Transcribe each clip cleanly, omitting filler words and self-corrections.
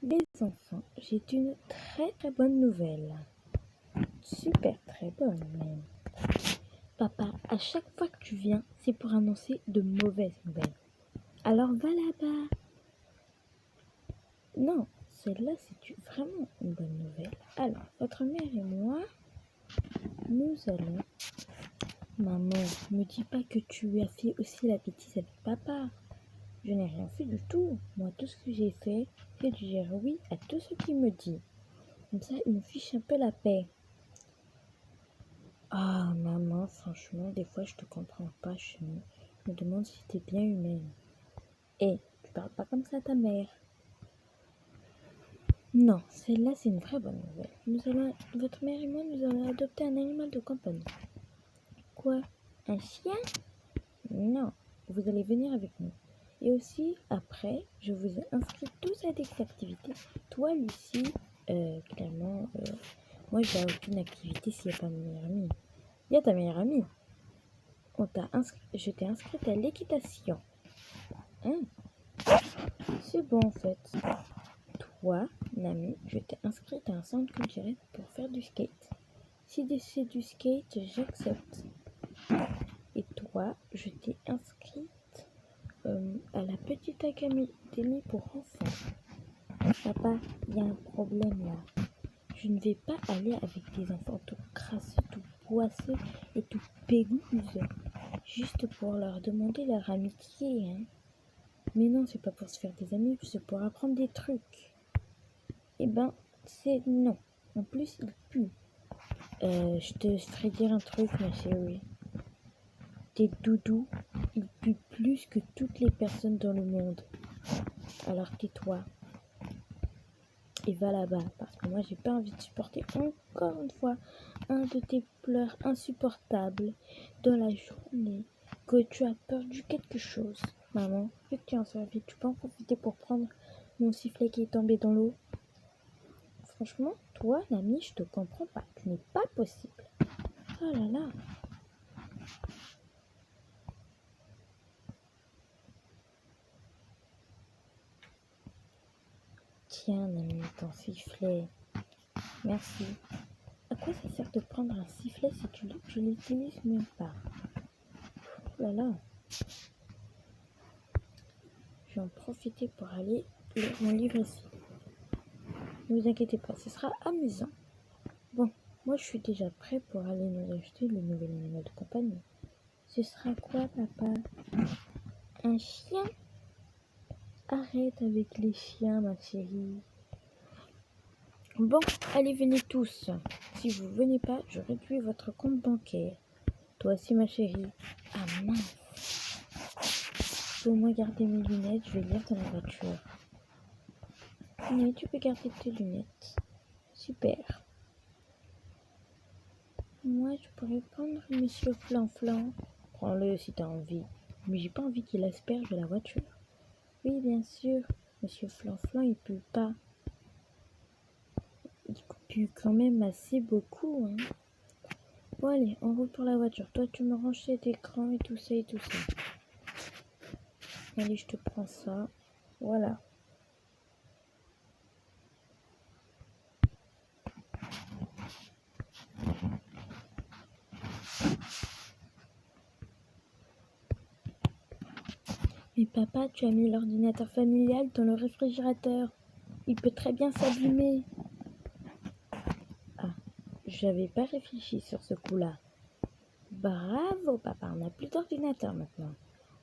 Les enfants, j'ai une très bonne nouvelle. Super très bonne même. Papa, à chaque fois que tu viens, c'est pour annoncer de mauvaises nouvelles. Alors va là-bas. Non, celle-là c'est vraiment une bonne nouvelle. Alors, votre mère et moi, nous allons... Maman, me dis pas que tu as fait aussi la bêtise avec papa. Je n'ai rien fait du tout. Moi, tout ce que j'ai fait, c'est de dire oui à tout ce qu'il me dit. Comme ça, il me fiche un peu la paix. Ah, maman, franchement, des fois, je te comprends pas. Je me demande si t'es bien humaine. Eh, tu parles pas comme ça à ta mère. Non, celle-là, c'est une vraie bonne nouvelle. Votre mère et moi, nous allons adopter un animal de compagnie. Quoi? Un chien? Non, vous allez venir avec nous. Et aussi, après, je vous ai inscrit tous à des activités. Toi, Lucie, clairement, moi, je n'ai aucune activité s'il n'y a pas ma meilleure amie. Il y a ta meilleure amie. Je t'ai inscrite à l'équitation. Hein? C'est bon, en fait. Toi, Nami, je t'ai inscrite à un centre culturel pour faire du skate. Si c'est du skate, j'accepte. Et toi, je t'ai inscrite à la petite académie pour enfants. Papa, il y a un problème là. Je ne vais pas aller avec des enfants tout crasseux, tout poisseux et tout pégousses, juste pour leur demander leur amitié. Hein. Mais non, c'est pas pour se faire des amis, c'est pour apprendre des trucs. Eh ben, c'est non. En plus, il pue. Je te ferai dire un truc, ma chérie. Tes doudous, ils puent plus que toutes les personnes dans le monde. Alors tais-toi. Et va là-bas, parce que moi j'ai pas envie de supporter encore une fois un de tes pleurs insupportables dans la journée que tu as perdu quelque chose. Maman, vu que tu es en service, tu peux en profiter pour prendre mon sifflet qui est tombé dans l'eau. Franchement, toi, Nami, je te comprends pas. Tu n'es pas possible. Oh là là. Tiens, Nami, ton sifflet. Merci. À quoi ça sert de prendre un sifflet si je l'utilise même pas? Oh là là. Je vais en profiter pour aller lire mon livre ici. Ne vous inquiétez pas, ce sera amusant. Bon, moi je suis déjà prêt pour aller nous acheter le nouvel animal de compagnie. Ce sera quoi, papa? Un chien? Arrête avec les chiens, ma chérie. Bon, allez, venez tous. Si vous venez pas, je réduis votre compte bancaire. Toi aussi, ma chérie. Ah mince. Je peux au moins garder mes lunettes, je vais lire dans la voiture. Oui, tu peux garder tes lunettes. Super. Moi, je pourrais prendre Monsieur Flanflan. Prends-le si t'as envie. Mais j'ai pas envie qu'il asperge la voiture. Oui, bien sûr. Monsieur Flanflan, il pue pas. Il pue quand même assez beaucoup, hein. Bon, allez, on roule pour la voiture. Toi, tu me ranges cet écran et tout ça et tout ça. Allez, je te prends ça. Voilà. Mais papa, tu as mis l'ordinateur familial dans le réfrigérateur. Il peut très bien s'abîmer. Ah, j'avais pas réfléchi sur ce coup-là. Bravo papa, on n'a plus d'ordinateur maintenant.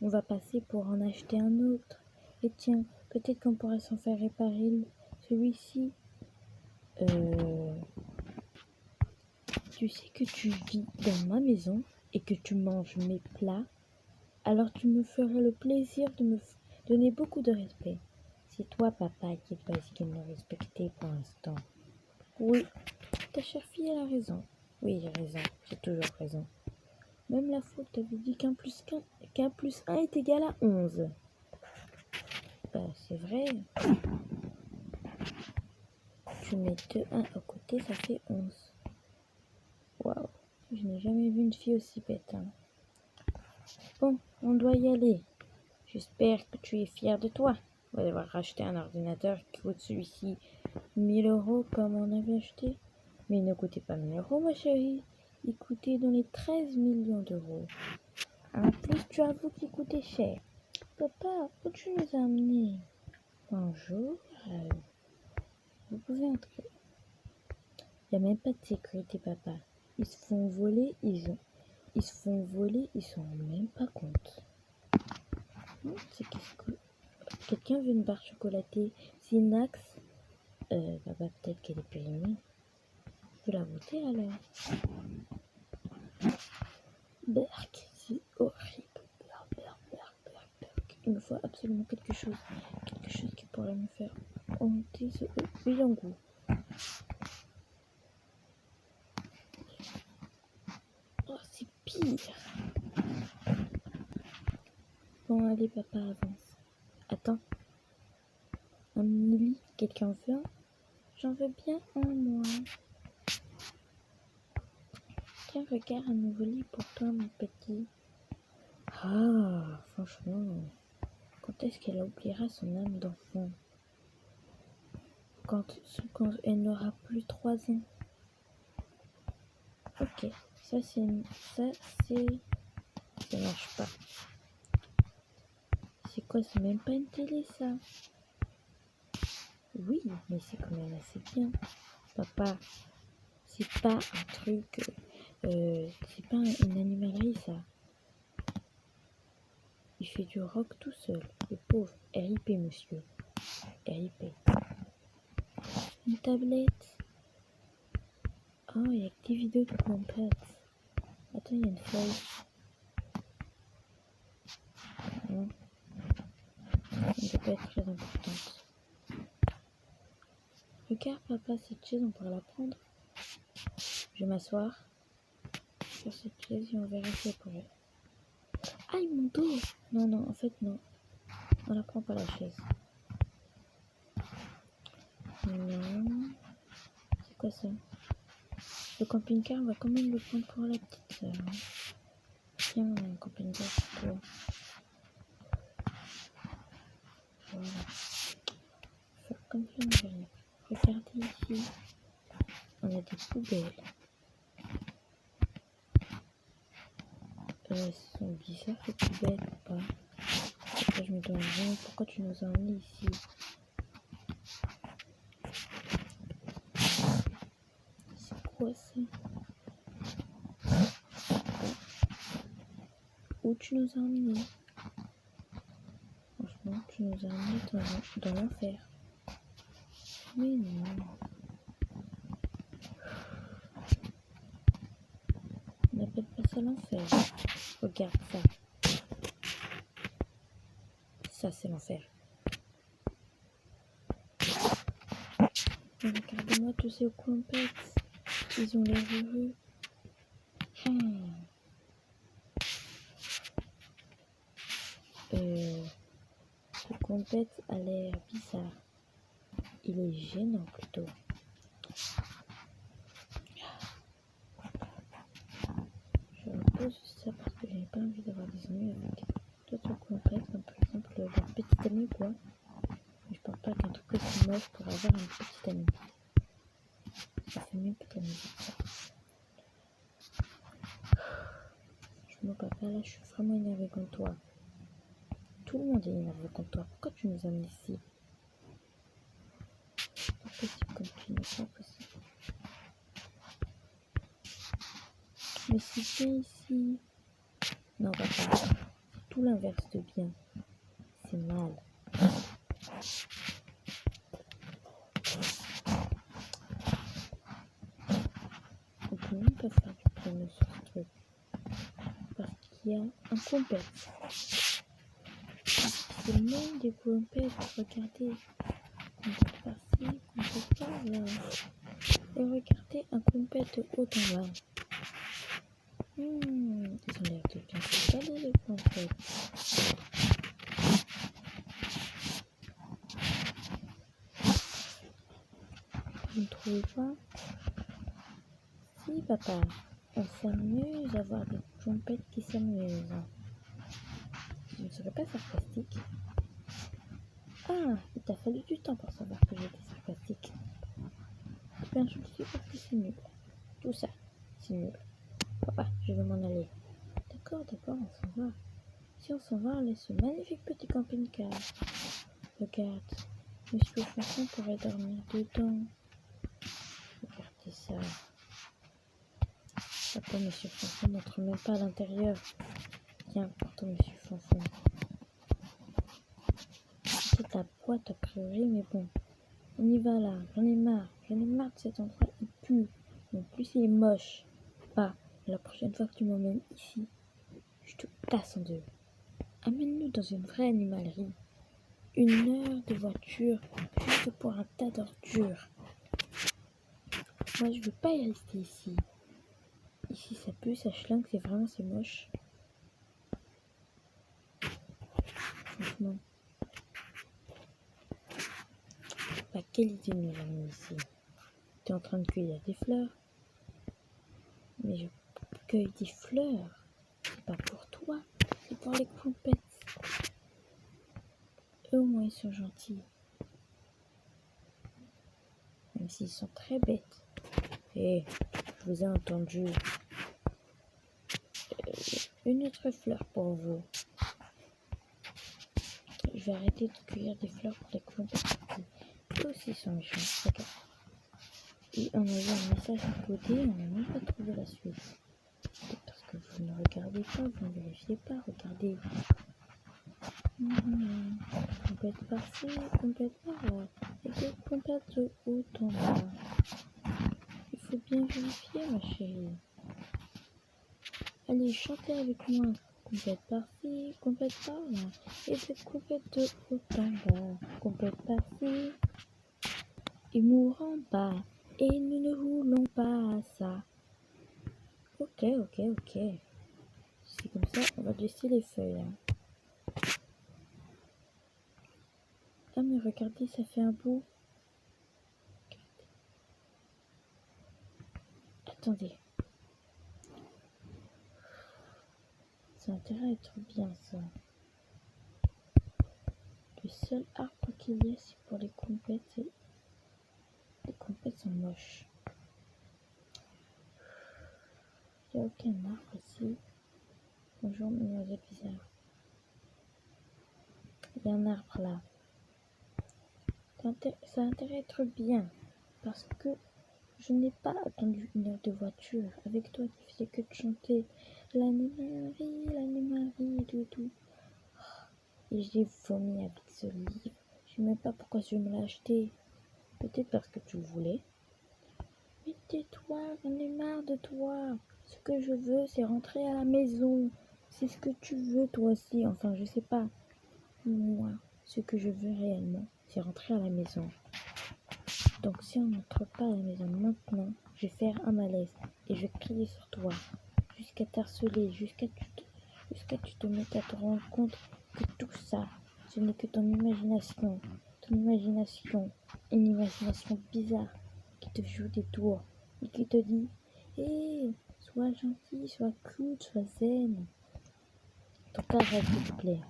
On va passer pour en acheter un autre. Et tiens, peut-être qu'on pourra s'en faire réparer celui-ci. Tu sais que tu vis dans ma maison et que tu manges mes plats. Alors tu me ferais le plaisir de me donner beaucoup de respect. C'est toi, papa, qui est pas ce qu'il me respectait pour l'instant. Oui, ta chère fille, elle a raison. Oui, j'ai raison, j'ai toujours raison. Même la faute t'avait dit qu'un plus 1 est égal à 11. Bah, c'est vrai. Tu mets 2 1 à côté, ça fait 11. Waouh, je n'ai jamais vu une fille aussi bête. Hein. Bon, on doit y aller. J'espère que tu es fière de toi. On va devoir racheter un ordinateur qui coûte celui-ci 1000 euros comme on avait acheté. Mais il ne coûtait pas 1000 euros, ma chérie. Il coûtait dans les 13 millions d'euros. En plus, tu avoues qu'il coûtait cher. Papa, où tu nous as amenés? Bonjour. Vous pouvez entrer. Il n'y a même pas de sécurité, papa. Ils se font voler, ils s'en rendent même pas compte. C'est qu'est-ce que... Quelqu'un veut une barre chocolatée? Sinax? Papa, peut-être qu'elle est périmée. Je peux la goûter alors. Berk, c'est horrible. Berk. Il me faut absolument quelque chose qui pourrait me faire monter ce brillant goût. Oh, c'est pire. Bon, allez, papa, avance. Attends. Un mini-lit, quelqu'un veut? J'en veux bien un, moi. Tiens, regarde, un nouveau lit pour toi, mon petit. Ah, franchement, quand est-ce qu'elle oubliera son âme d'enfant? Quand elle n'aura plus 3 ans. Ok, ça marche pas. C'est quoi? C'est même pas une télé, ça. Oui, mais c'est quand même assez bien. Papa, c'est pas un truc... c'est pas une animalerie, ça. Il fait du rock tout seul. Le pauvre. RIP, monsieur. RIP. Une tablette. Oh, il y a que des vidéos de compète. Attends, il y a une feuille. Non. Elle ne doit pas être très importante. Regarde, papa, cette chaise, on pourrait la prendre. Je vais m'asseoir sur cette chaise et on verra si elle pourrait. Aïe, mon dos! Non, en fait, non. On la prend pas, la chaise. Non. C'est quoi ça? Le camping-car, on va quand même le prendre pour la petite sœur. Tiens, un camping-car pour toi. Voilà. Faire comme si on n'avait rien. Regardez ici. On a des poubelles. Elles sont bizarres, ces poubelles ou pas? Après, je me demande pourquoi tu nous as emmenés ici. C'est quoi ça? Où tu nous as emmenés? Franchement, tu nous as emmenés dans l'enfer. Mais non. On n'appelle pas ça l'enfer. Regarde ça. Ça, c'est l'enfer. Regardez-moi tous ces compètes. Ils ont l'air heureux. Ce compète a l'air bizarre. Il est gênant plutôt. Je repose ça parce que j'ai pas envie d'avoir des ennuis avec d'autres compètes, comme par exemple leur petite amie quoi. Mais je pense pas qu'un truc aussi moche pour avoir une petite amie. Ça fait mieux que ta musique ça. Franchement papa là je suis vraiment énervée contre toi. Tout le monde est énervé contre toi. Pourquoi tu nous amènes ici? C'est pas possible comme tu n'es pas possible. Mais c'est bien ici. Non papa, c'est tout l'inverse de bien. C'est mal. On peut même pas faire du piano sur ce truc. Parce qu'il y a un compète. C'est le monde des compètes. Regardez. Compète par-ci, compète par-là. Et regardez un compète haut en bas. Ils ont l'air de bien se balader les compètes. Vous ne trouvez pas? Si papa, on s'amuse à voir des compètes qui s'amusent. Je ne serais pas sarcastique. Ah, il t'a fallu du temps pour savoir que j'étais sympathique. Eh bien, je le suis parce que c'est nul. Tout ça, c'est nul. Papa, je vais m'en aller. D'accord, on s'en va. Si on s'en va, on laisse ce magnifique petit camping-car. Regarde, Monsieur Fanfon pourrait dormir dedans. Regardez ça. Papa, Monsieur Fanfon n'entre même pas à l'intérieur. Tiens, pourtant, Monsieur Fanfon. C'est ta boîte a priori, mais bon. On y va là, j'en ai marre de cet endroit, il pue. En plus, il est moche. Bah, la prochaine fois que tu m'emmènes ici, je te casse en deux. Amène-nous dans une vraie animalerie. 1 heure de voiture, juste pour un tas d'ordures. Moi, je veux pas y rester ici. Ici, ça pue, ça schlingue, c'est moche. Franchement. Bah, quelle idée nous avons ici. Tu es en train de cueillir des fleurs. Mais je cueille des fleurs. C'est pas pour toi, c'est pour les clompettes. Eux, au moins, ils sont gentils. Même s'ils sont très bêtes. Et je vous ai entendu. Une autre fleur pour vous. Je vais arrêter de cueillir des fleurs pour les clompettes. Eux aussi sont méchants. D'accord. Et on a eu un message encodé, on n'a même pas trouvé la suite. Peut-être parce que vous ne regardez pas, vous ne vérifiez pas, regardez. Complète par-ci, complète par-là. Et puis complète de haut en bas. Il faut bien vérifier, ma chérie. Allez, chantez avec moi. Complète par-ci, complète par-là. Et puis complète de haut en bas. Complète par-ci. Et mourront pas. Et nous ne voulons pas ça. Ok. C'est comme ça, on va laisser les feuilles. Hein. Ah mais regardez, ça fait un bout. Attendez. Ça a intérêt à être bien ça. Le seul arbre qu'il y a, c'est pour les compètes. Les compètes sont moches. Il n'y a aucun arbre ici. Bonjour, mademoiselle bizarre. Il y a un arbre là. Ça a intérêt à être bien. Parce que je n'ai pas attendu 1 heure de voiture avec toi qui faisais que de chanter l'animalerie et tout. Et j'ai vomi avec ce livre. Je sais même pas pourquoi je me l'ai acheté. Peut-être parce que tu le voulais. Mais tais-toi, j'en ai marre de toi. Ce que je veux, c'est rentrer à la maison. C'est ce que tu veux toi aussi. Enfin, je sais pas. Moi, ce que je veux réellement, c'est rentrer à la maison. Donc si on n'entre pas à la maison maintenant, je vais faire un malaise et je vais crier sur toi jusqu'à t'harceler, jusqu'à que tu te mettes à te rendre compte que tout ça, ce n'est que ton imagination, une imagination bizarre qui te joue des tours et qui te dit hé, sois gentil, sois cool, sois zen. Donc arrête s'il te plaît.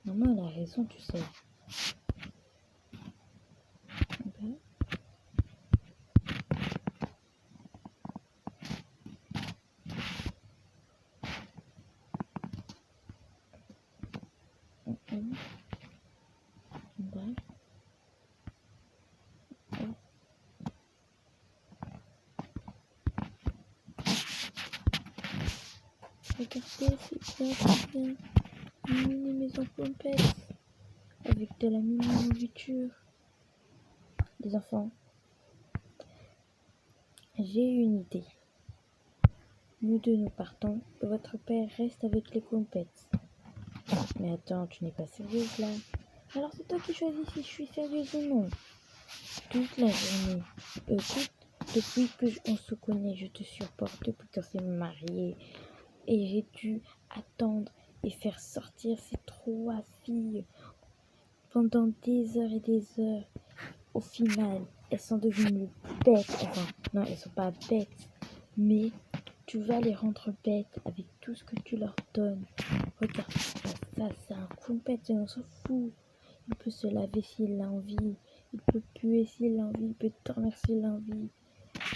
Maman elle a raison, tu sais. Regardez, c'est bien. Une mini maison pompette avec de la mini nourriture. Les enfants, j'ai une idée. Nous deux nous partons et votre père reste avec les pompettes. Mais attends, tu n'es pas sérieuse là. Alors c'est toi qui choisis si je suis sérieuse ou non. Toute la journée, depuis que on se connaît, je te supporte depuis qu'on s'est mariés. Et j'ai dû attendre et faire sortir ces 3 filles pendant des heures et des heures. Au final, elles sont devenues bêtes. Enfin, non, elles sont pas bêtes. Mais tu vas les rendre bêtes avec tout ce que tu leur donnes. Regarde, ça c'est un compète, on s'en fout. Il peut se laver s'il a envie. Il peut puer s'il a envie. Il peut dormir s'il a envie.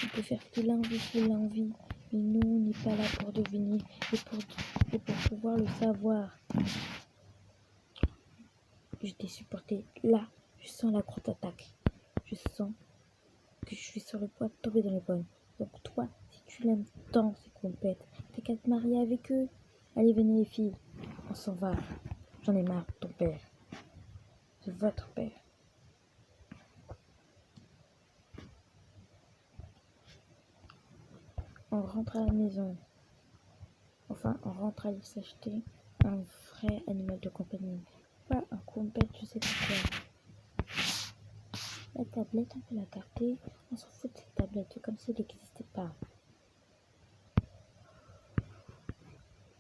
Il peut faire ce qu'il a envie s'il a envie. Mais nous, on n'est pas là pour deviner et pour pouvoir le savoir. Je t'ai supporté. Là, je sens la grosse attaque. Je sens que je suis sur le point de tomber dans les pommes. Donc toi, si tu l'aimes tant, ces compètes, t'as qu'à te marier avec eux. Allez, venez les filles, on s'en va. J'en ai marre de ton père. C'est votre père. On rentre à la maison. Enfin, on rentre à aller s'acheter un vrai animal de compagnie. Pas un compète, je sais pas quoi. La tablette, on peut la garder. On s'en fout de cette tablette, comme si elle n'existait pas.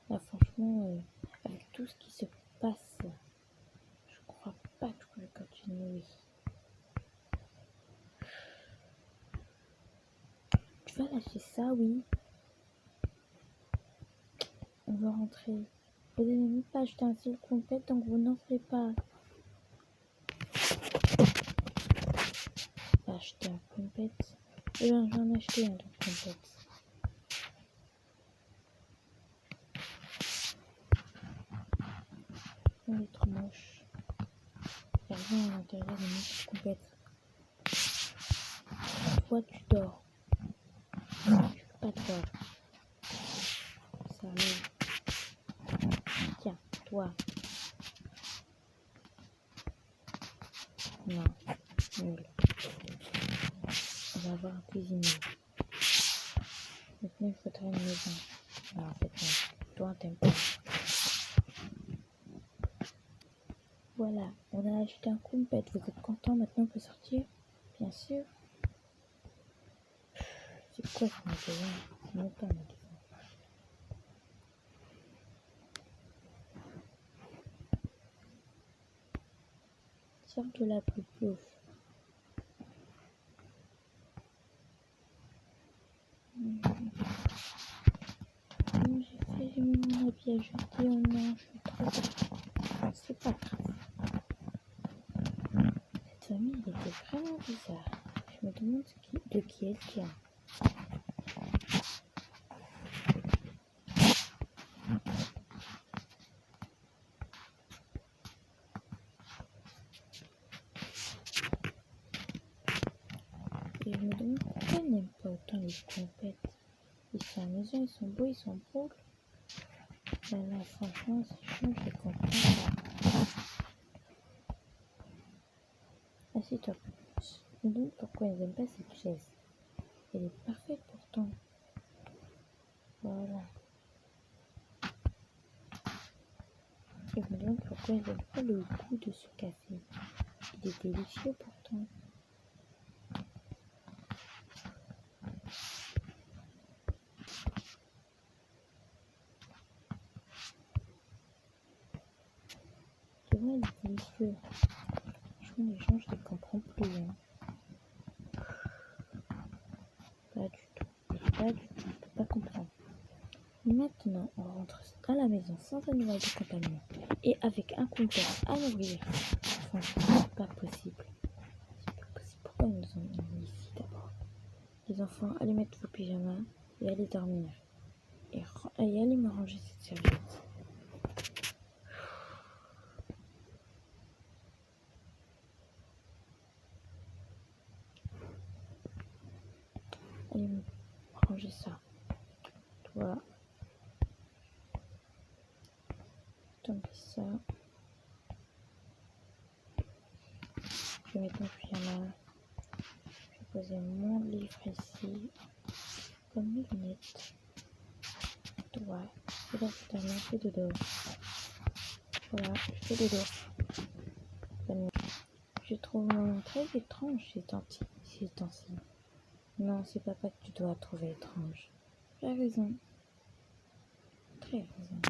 Là, franchement, avec tout ce qui se passe, je crois pas que je vais continuer. Tu vas lâcher ça, oui. On va rentrer. Vous n'avez même pas acheté un seul compète, donc vous n'en ferez pas. Pas acheter un compète. Eh bien, j'en ai acheté un de compète. Il est trop moche. Il n'y a rien à l'intérieur de notre compète. Toi, tu dors. Tu peux pas dormir. Sérieux. Tiens, toi. Non, nul. On va avoir un cuisinier. Maintenant, il faudrait une maison. Non, en fait, non. Toi, t'aimes pas. Voilà, on a acheté un compète. Vous êtes content maintenant, on peut sortir? Bien sûr. C'est quoi ce magasin? C'est même pas un magasin. Sors de la plouf. J'ai mis mon habit à jeter. Oh non, je suis trop... C'est pas grave. Cette famille était vraiment bizarre. Je me demande de qui elle tient. Et je me demande pourquoi elle n'aime pas autant les compètes. Ils sont amusants, ils sont beaux, ils sont drôles. Mais là, franchement, c'est chiant, je les comprends pas. Assieds-toi. Je me demande pourquoi ils n'aiment pas cette chaise. Elle est parfaite pourtant. Voilà. Et je me demande pourquoi ils n'aiment pas le goût de ce café. Il est délicieux pourtant. Tu vois, il est délicieux. Franchement, les gens, je les comprends plus. Hein. Pas du tout. Pas du tout. Je peux pas comprendre. Maintenant, on rentre à la maison sans animal de compagnie et avec un compteur à nourrir. Franchement, c'est pas possible. C'est pas possible. Pourquoi ils nous ont mis ici d'abord? Les enfants, allez mettre vos pyjamas et allez dormir. Et allez me ranger cette serviette. Allez me ranger ça. Toi, tomber ça. Je vais mettre mon pyjama. Je vais poser mon livre ici. Comme mes lunettes. Toi, c'est là que t'as bien fait dodo. Voilà, je fais dodo. Je trouve très étrange ces temps-ci. Non, c'est papa que tu dois trouver étrange. Tu as raison. Très raison.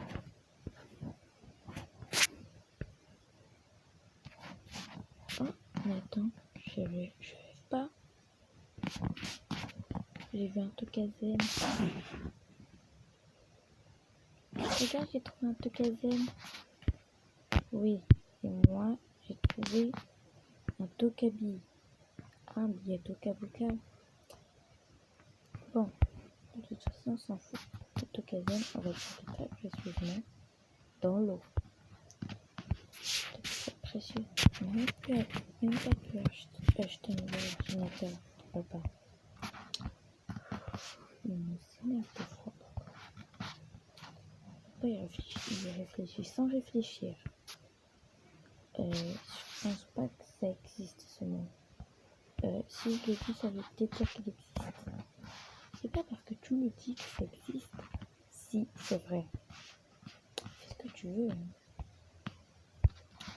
Oh, mais attends, je rêve pas. J'ai vu un tokazen. Regarde, j'ai trouvé un tokazen. Oui, c'est moi. J'ai trouvé trouver un Tokabi, un billet Tokabuka. Bon, de toute façon, on s'en fout. Cette occasion, on va trouver très précieusement dans l'eau. C'est précieux. Même pas pu acheter un nouvel ordinateur, papa. Il me s'énerve de froid. Papa, il réfléchit sans réfléchir. Je pense pas que ça existe ce mot. Si je le dis, ça veut peut-être dire qu'il existe. C'est pas parce que tu le dis que ça existe. Si, c'est vrai. Fais ce que tu veux. Hein.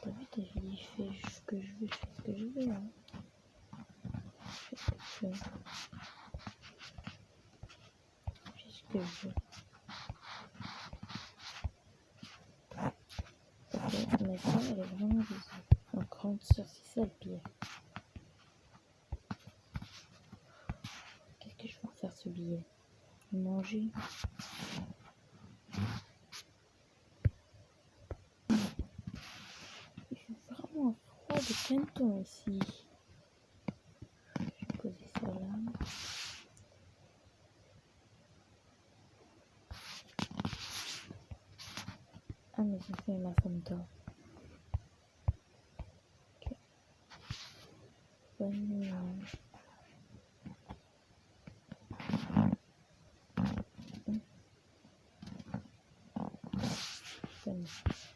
T'as vu, t'as dit, je fais ce que je veux, je fais ce que je veux. Hein. Je fais ce que je veux. Je fais ce que je veux. Ok, ma soeur, elle est vraiment bizarre. Ma grande soeur, c'est ça le pire. Qu'est-ce que je vais en faire ce billet? Manger. Il fait vraiment froid de canton ici. Je vais poser ça là. Ah, mais j'ai fait ma femme dort. Ok. Bonne nuit. Bonne nuit.